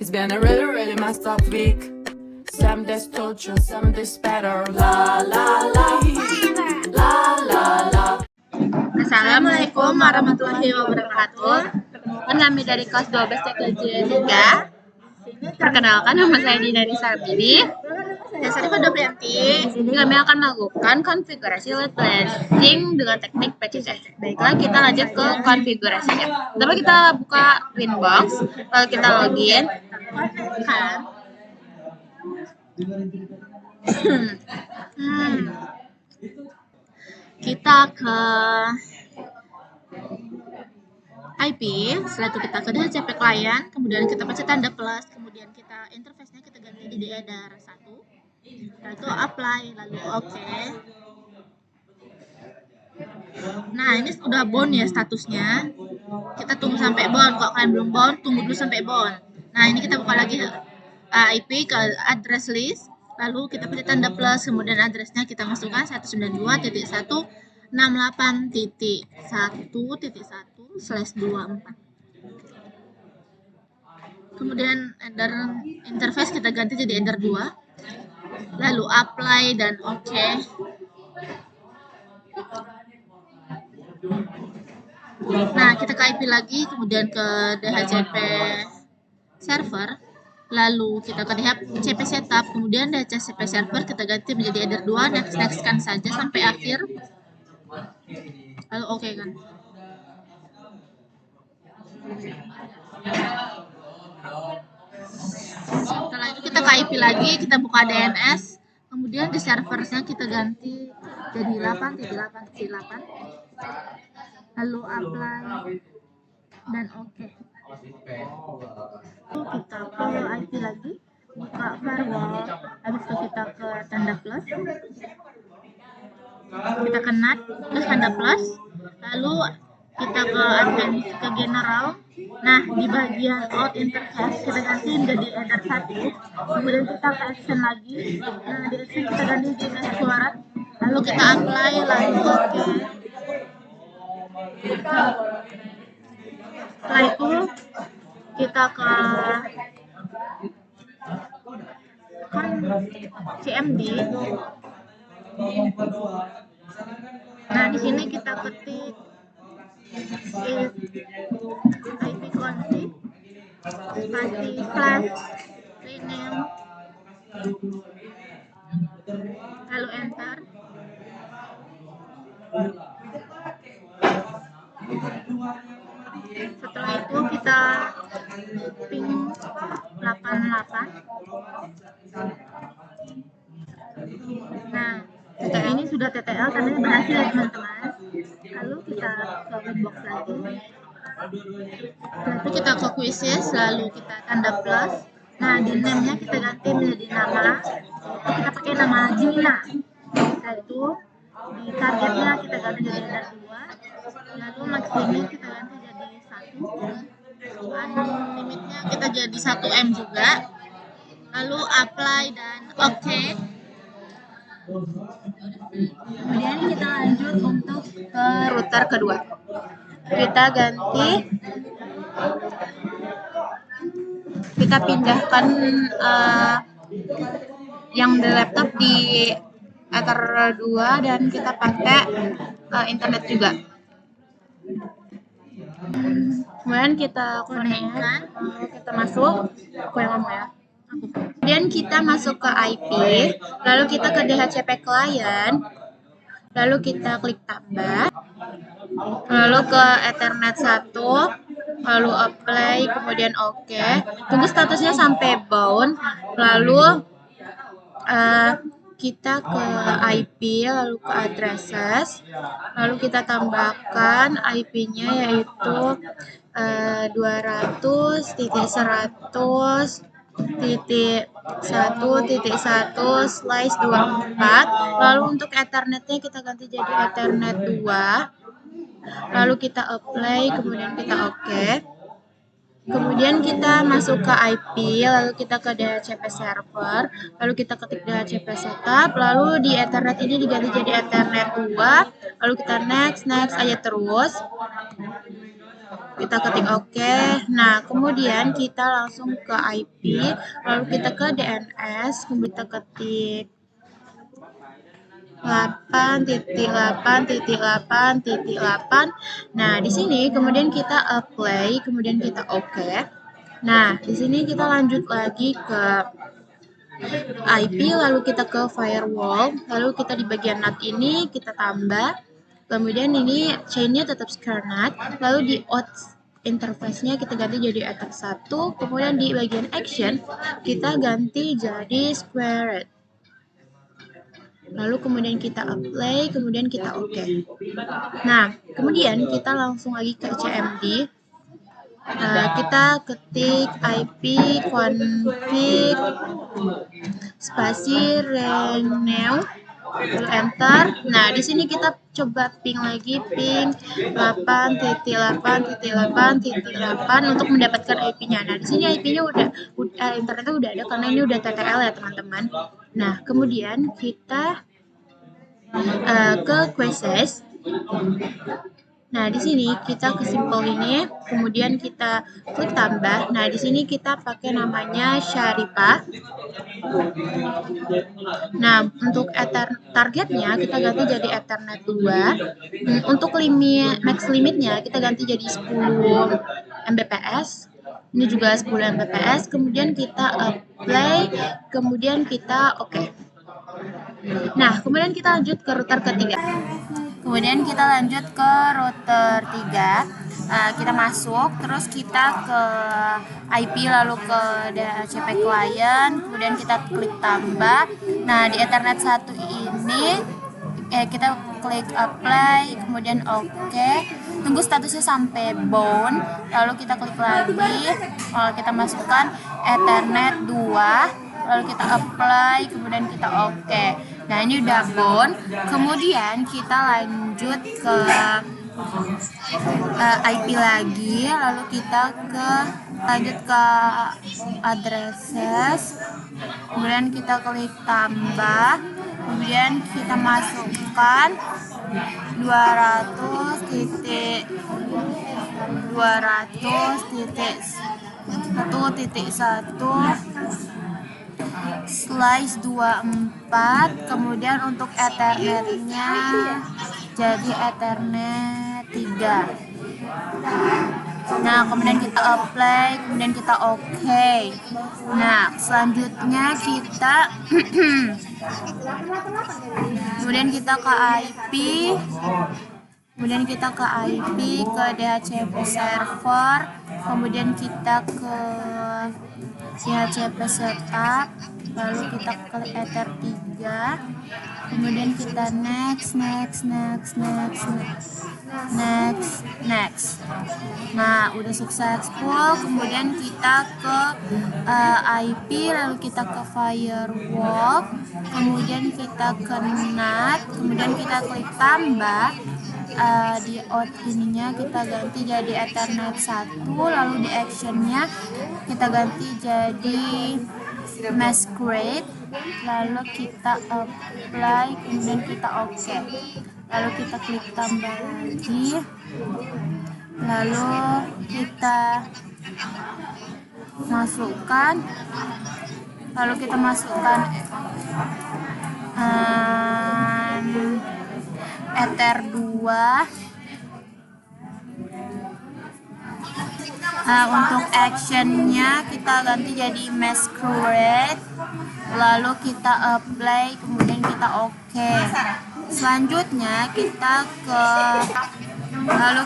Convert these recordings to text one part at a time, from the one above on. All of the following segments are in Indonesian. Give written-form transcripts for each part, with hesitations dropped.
It's been a really, really messed up week. Some days torture, some days better. La la la, la la la. Assalamualaikum warahmatullahi wabarakatuh. Perkenalkan kami dari kelas 12 TKJ 3. Perkenalkan nama saya Dina Nisabidi. Dan saya Febrianti. Di sini kami akan melakukan konfigurasi load balancing dengan teknik PCC. Baiklah, kita lanjut ke konfigurasinya. Pertama kita buka Winbox, lalu kita login. Kita ke IP, setelah itu kita ke DHCP client, kemudian kita pencet tanda plus, kemudian kita interface-nya kita ganti jadi header 1, lalu itu apply, lalu OK. Nah, ini sudah bound ya statusnya. Kita tunggu sampai bound. Kalau kalian belum bound, tunggu dulu sampai bound. Nah, ini kita buka lagi IP ke address list, lalu kita pencet tanda plus, kemudian addressnya kita masukkan 192.168.1.1/24. Kemudian header interface kita ganti jadi header 2, lalu apply dan OK. Nah, kita ke IP lagi, kemudian ke DHCP server, lalu kita ke DHCP setup, kemudian DHCP server kita ganti menjadi header 2, next-kan saja sampai akhir, lalu OK kan. Setelah itu kita ke IP lagi, kita buka DNS, kemudian di servernya kita ganti jadi 8.8.8, lalu apply dan OK. Kita ke IP lagi, buka firewall, habis itu kita ke tanda plus, kita ke NAT, terus tanda plus, lalu kita ke advanced, ke general. Nah, di bagian out interface kita ganti menjadi header 1, kemudian kita ke action lagi. Nah, di action kita ganti jadi suara, lalu kita apply, lalu OK. Setelah itu kita ke CMD. Nah, di sini kita ketik ipconfig /rename, lalu enter. Setelah itu kita ping 88. Nah, ketika ini sudah TTL, tandanya berhasil ya teman-teman. Lalu kita ke Winbox lagi. Setelah itu kita ke quizzes, lalu kita tanda plus. Nah, di name-nya kita ganti menjadi nama. Kita pakai nama Jimina. Setelah itu di targetnya kita ganti jadi header 2. Lalu max limit kita ganti jadi 1. Limitnya kita jadi 1M juga. Lalu apply dan OK. Kemudian kita lanjut untuk ke router kedua. Kita ganti, kita pindahkan yang di laptop di Ether 2 dan kita pakai internet juga. Kemudian kita connect, kita masuk, aku yang ngomong ya. Kemudian kita masuk ke IP, lalu kita ke DHCP client, lalu kita klik tambah, lalu ke Ethernet 1, lalu apply, kemudian OK. Tunggu statusnya sampai bound, lalu kita ke IP, lalu ke addresses, lalu kita tambahkan IP-nya yaitu 200.1.1/24, lalu untuk Ethernetnya kita ganti jadi Ethernet 2, lalu kita apply, kemudian kita OK. Kemudian kita masuk ke IP, lalu kita ke DHCP server, lalu kita ketik DHCP setup, lalu di Ethernet ini diganti jadi Ethernet 2, lalu kita next aja terus. kita ketik oke. Nah, kemudian kita langsung ke IP, lalu kita ke DNS, kemudian kita ketik 8.8.8.8. Nah, di sini kemudian kita apply, kemudian kita oke. Nah, di sini kita lanjut lagi ke IP, lalu kita ke firewall, lalu kita di bagian NAT ini kita tambah, kemudian ini chainnya tetap secure NAT, lalu di auth interface-nya kita ganti jadi ether 1, kemudian di bagian action kita ganti jadi squared. Lalu kemudian kita apply, kemudian kita oke. Nah, kemudian kita langsung lagi ke CMD. Kita ketik IP config spasi renew, lalu enter. Nah, di sini kita coba ping lagi, ping 8.8.8.8 untuk mendapatkan IP-nya. Nah, di sini IP-nya udah internetnya udah ada karena ini udah TTL ya, teman-teman. Nah, kemudian kita ke quizzes. Nah, di sini kita ke simple ini, kemudian kita klik tambah. Nah, di sini kita pakai namanya Syarifah. Nah, untuk targetnya kita ganti jadi Ethernet 2. Untuk max limitnya kita ganti jadi 10 Mbps. Ini juga 10 Mbps. Kemudian kita apply, kemudian kita oke. Nah, kemudian kita lanjut ke router ketiga. Kemudian kita lanjut ke router 3. Kita masuk, terus kita ke IP, lalu ke DHCP client, kemudian kita klik tambah. Nah, di Ethernet 1 ini kita klik apply, kemudian oke. Tunggu statusnya sampai bound, lalu kita klik lagi, kita masukkan Ethernet 2, lalu kita apply, kemudian kita oke. Nah, ini udah bound. Kemudian kita lanjut ke IP lagi, lalu kita lanjut ke addresses, kemudian kita klik tambah, kemudian kita masukkan 200.1.1/24, kemudian untuk Ethernetnya jadi Ethernet 3. Nah, kemudian kita apply, kemudian kita oke. Nah, selanjutnya kita kemudian kita ke IP, kemudian kita ke IP, ke DHCP server, kemudian kita ke DHCP setup, lalu kita ke Ether 3, kemudian kita next. Nah, udah successful. Kemudian kita ke IP, lalu kita ke firewall, kemudian kita ke NAT, kemudian kita klik tambah. Di out ininya kita ganti jadi Ethernet 1, lalu di actionnya kita ganti jadi masquerade, lalu kita apply, kemudian kita oke. Lalu kita klik tambah lagi, lalu kita masukkan Ether 2. Untuk actionnya kita ganti jadi masquerade, lalu kita apply, kemudian kita oke. Selanjutnya kita ke IP, lalu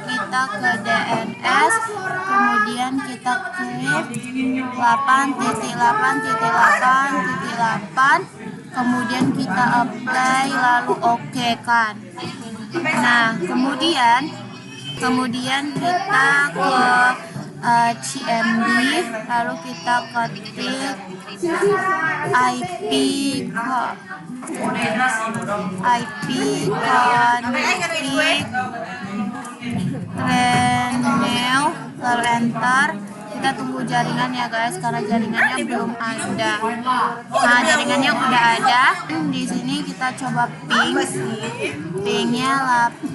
kita ke DNS, kemudian kita klik 8.8.8.8, kemudian kita apply, lalu oke kan. Nah, kemudian kita ke CMD, lalu kita ketik IP config renew, lalu enter. kita tunggu jaringan ya guys, karena jaringannya belum ada. Nah, jaringannya udah ada. Di sini kita coba ping. Pingnya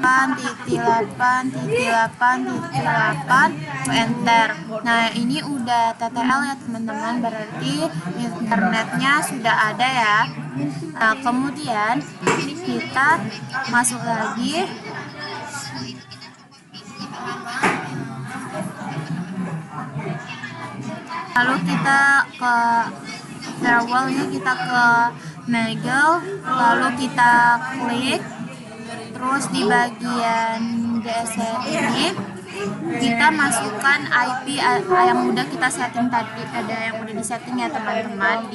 8.8.8.8 enter. Nah, ini udah TTL ya teman-teman, berarti internetnya sudah ada ya. Nah, kemudian kita masuk lagi. Lalu kita ke firewallnya, kita ke Nagel, lalu kita klik, terus di bagian DSL ini kita masukkan IP yang udah kita setting tadi, ada yang udah disetting ya teman-teman.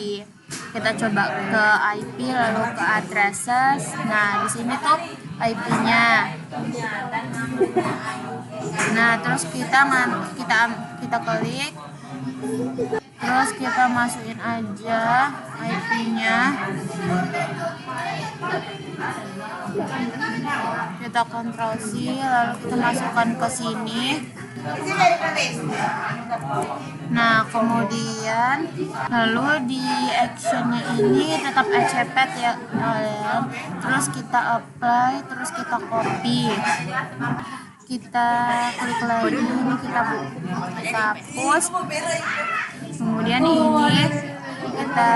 Kita coba ke IP lalu ke addresses. Nah, di sini tuh IP-nya. Nah, terus kita klik, terus kita masukin aja IP-nya. Kita Ctrl C, lalu kita masukkan ke sini. Nah, kemudian lalu di actionnya ini tetap accept ya kalian. Terus kita apply, terus kita copy. Kita klik lagi, ini kita hapus. Kemudian ini kita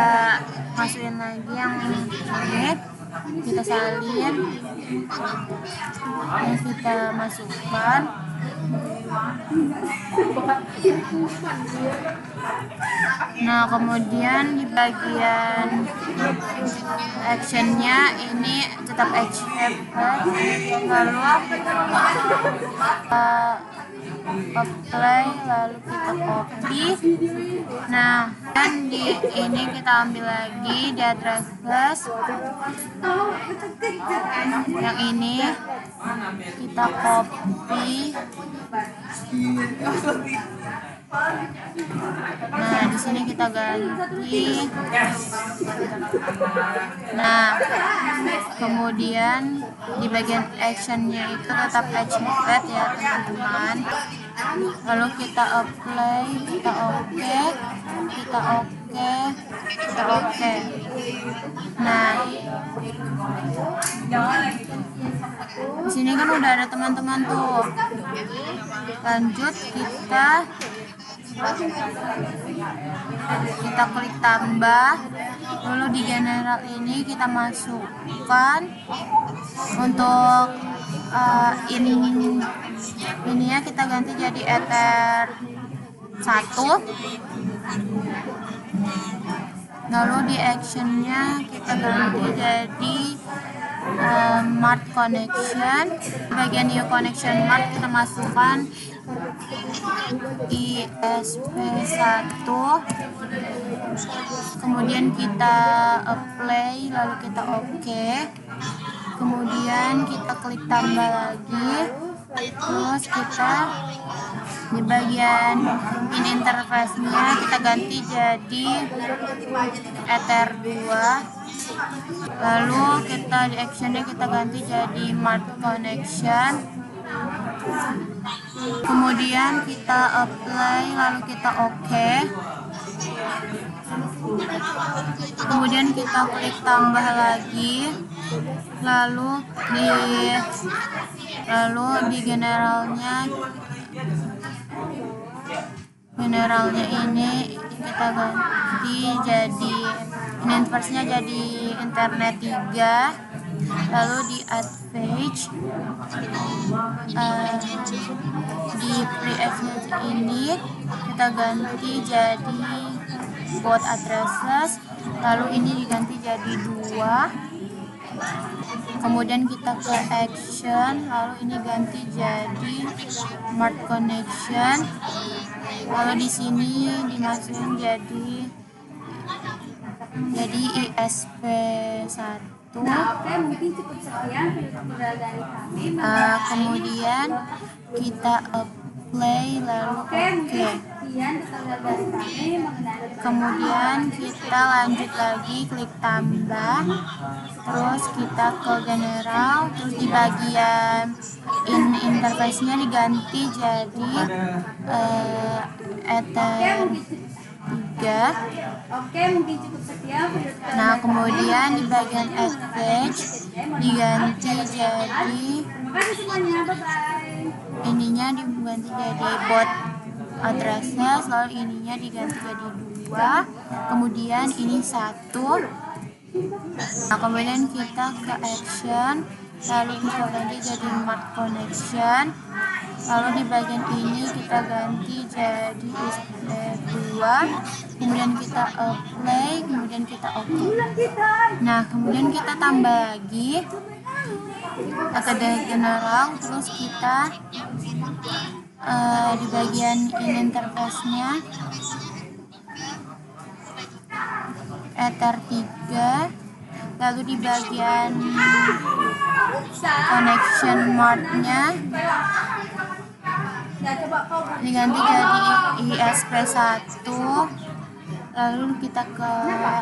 masukin lagi yang ini, kita salin, ini kita masukkan. Nah, kemudian di bagian actionnya ini tetap accept, lalu apply, lalu kita copy. Nah, dan di ini kita ambil lagi di address yang ini, kita copy. Nah, di sini kita ganti. Nah, kemudian di bagian actionnya itu tetap accept ya teman-teman. Lalu kita apply, kita oke, kita oke, kita oke. Nah, di sini kan udah ada teman-teman tuh. Lanjut kita klik tambah, lalu di general ini kita masukkan untuk ini ya, kita ganti jadi ether 1. Lalu di actionnya kita ganti jadi Mart connection. Bagian new connection Mart kita masukkan ISP1, kemudian kita apply, lalu kita oke, kemudian kita klik tambah lagi, terus kita di bagian pin interface-nya kita ganti jadi ether 2. Lalu kita di actionnya kita ganti jadi Mart connection, kemudian kita apply, lalu kita oke, kemudian kita klik tambah lagi, lalu di generalnya ini kita ganti jadi inverse-nya jadi internet 3. Lalu di add page di pre-access ini kita ganti jadi bot addresses, lalu ini diganti jadi 2. Kemudian kita ke action, lalu ini ganti jadi Mart connection, lalu di sini dimasukin jadi ISP1. Kemudian kita apply, lalu oke. Kemudian kita lanjut lagi, klik tambah, terus kita ke general, terus di bagian interface-nya diganti jadi Ether 3. Oke, mungkin cukup sekian. Nah, kemudian di bagian advantage diganti jadi Terima kasih semuanya, bye-bye. ininya diganti jadi bot addressnya, lalu ininya diganti jadi 2, kemudian ini 1. Nah, kemudian kita ke action, lalu kita ganti jadi mark connection, lalu di bagian ini kita ganti jadi SP2, kemudian kita apply, kemudian kita oke. Nah, kemudian kita tambah lagi metode general, terus kita di bagian interface-nya Ether 3, lalu di bagian connection mode-nya diganti jadi ISP1, lalu kita ke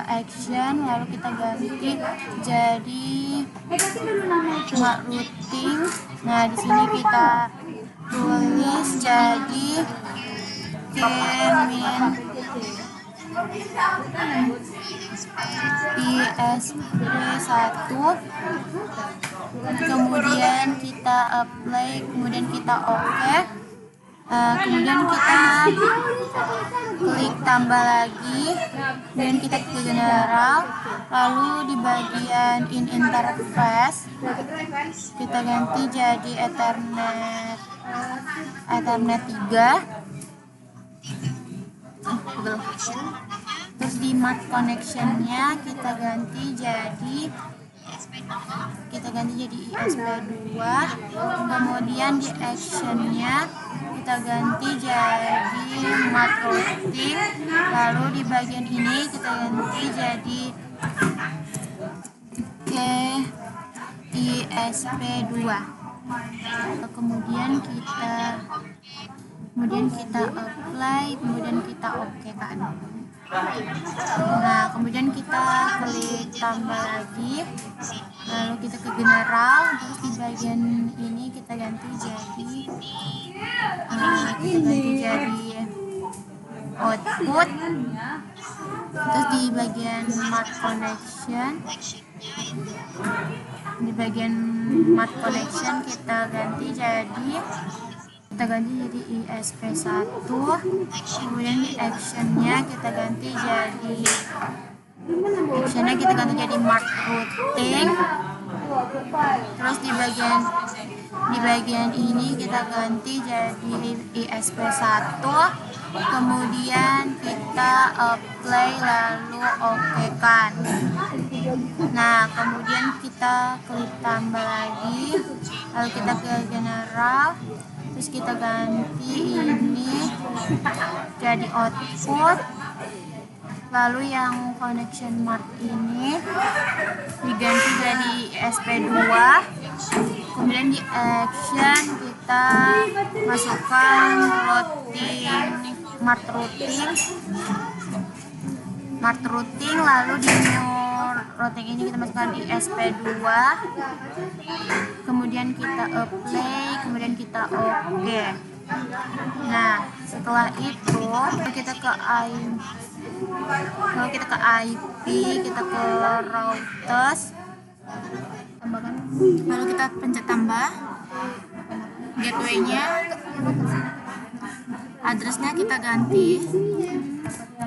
action, lalu kita ganti jadi smart routing. Nah, di sini kita tulis jadi kemin ISP1, kemudian kita apply, kemudian kita oke. Kemudian kita klik tambah lagi, kemudian kita ke general, lalu di bagian interface kita ganti jadi Ethernet 3. Terus di mat connection-nya kita ganti jadi ISP2, kemudian di action-nya kita ganti jadi mat routing, lalu di bagian ini kita ganti jadi ke ISP2. Kemudian kita apply, kemudian kita oke kan. Nah, kemudian kita klik tambah lagi, lalu kita ke general, terus di bagian ini kita ganti jadi output, terus di bagian mat connection kita ganti jadi ISP1, kemudian di actionnya kita ganti jadi mark routing, terus di bagian ini kita ganti jadi ISP1, kemudian kita apply lalu oke kan. Nah, kemudian kita klik tambah lagi, lalu kita ke general, terus kita ganti ini jadi output, lalu yang connection mark ini diganti jadi ISP2, kemudian di action kita masukkan mark routing, lalu di new routing ini kita masukkan di ISP2, kemudian kita apply, kemudian kita oke. Nah, setelah itu kita ke IP, kita ke routers, lalu kita pencet tambah, gateway-nya, address-nya kita ganti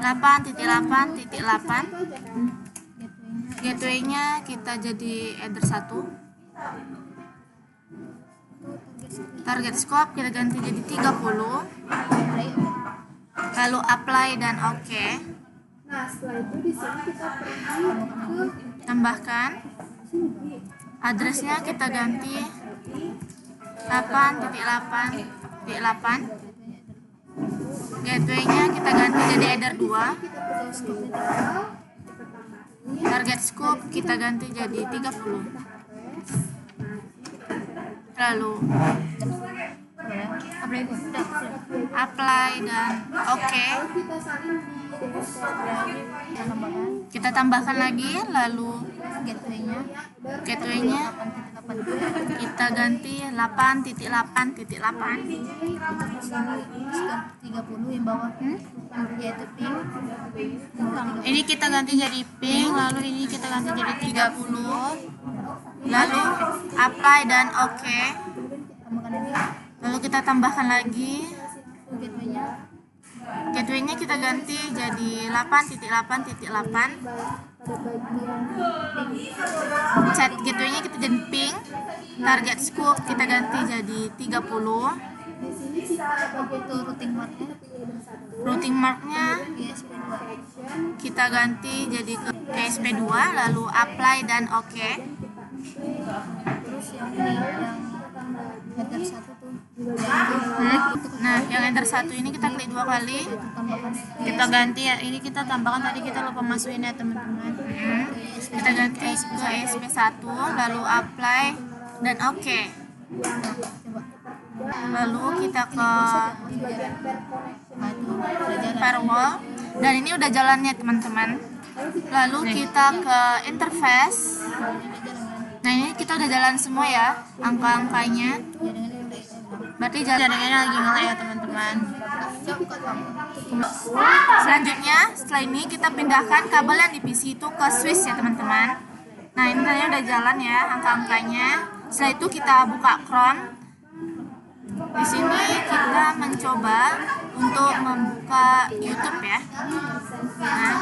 8.8.8, gateway-nya kita jadi Ether 1, target scope kita ganti jadi 30, lalu apply dan oke. Nah, setelah itu di sini kita pergi ke Tambahkan, address-nya kita ganti 8.8.8, gateway-nya kita ganti jadi Ether 2, target scope kita ganti jadi 30, lalu apply dan oke. Kita salin di dashboard. Kita tambahkan lagi, lalu gateway-nya kita ganti 8.8.8. 30 yang bawah yaitu pink. Ini kita ganti jadi pink, lalu ini kita ganti jadi 30. Lalu apply dan oke. Lalu kita tambahkan lagi. Gateway-nya kita ganti jadi 8.8.8. Chat gateway-nya kita jadi pink. Target scope kita ganti jadi 30. Di sini kita bagian Routing marknya kita ganti jadi ke ESP2, lalu apply dan oke. Terus yang header 1 tuh Nah, yang enter 1 ini kita klik 2 kali. Kita ganti ya, ini kita tambahkan tadi kita lupa masukin ya teman-teman. Kita ganti ke ESP1, lalu apply dan oke. Lalu kita ke firewall dan ini udah jalannya teman-teman. Lalu kita ke interface. Nah, ini kita udah jalan semua ya, angka-angkanya. Berarti jaringannya lagi nge-lag ya teman-teman. Selanjutnya, setelah ini kita pindahkan kabel yang di PC itu ke switch ya teman-teman. Nah, ini tadi udah jalan ya angka-angkanya. Setelah itu kita buka Chrome. Di sini kita mencoba untuk membuka YouTube ya. Nah,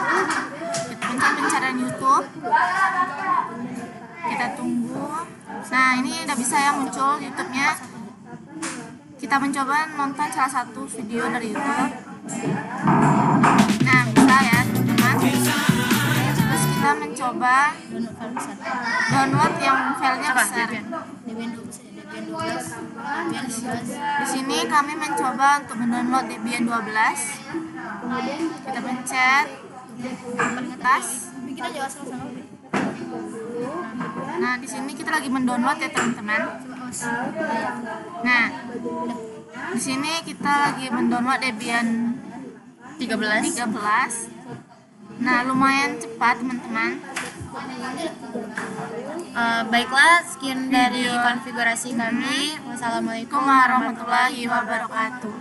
kita pencet pencarian YouTube. Kita tunggu. Nah, ini udah bisa ya muncul YouTube-nya. Kita mencoba nonton salah satu video dari YouTube. Nah, bisa ya teman-teman. Terus kita mencoba download yang filenya besar. Di sini kami mencoba untuk mendownload Debian 12. Kita pencet atas. Nah, di sini kita lagi mendownload ya teman-teman. Nah, di sini kita lagi mendownload Debian 13. Nah, lumayan cepat teman-teman. baiklah, sekian dari konfigurasi kami. Wassalamualaikum Warahmatullahi wabarakatuh.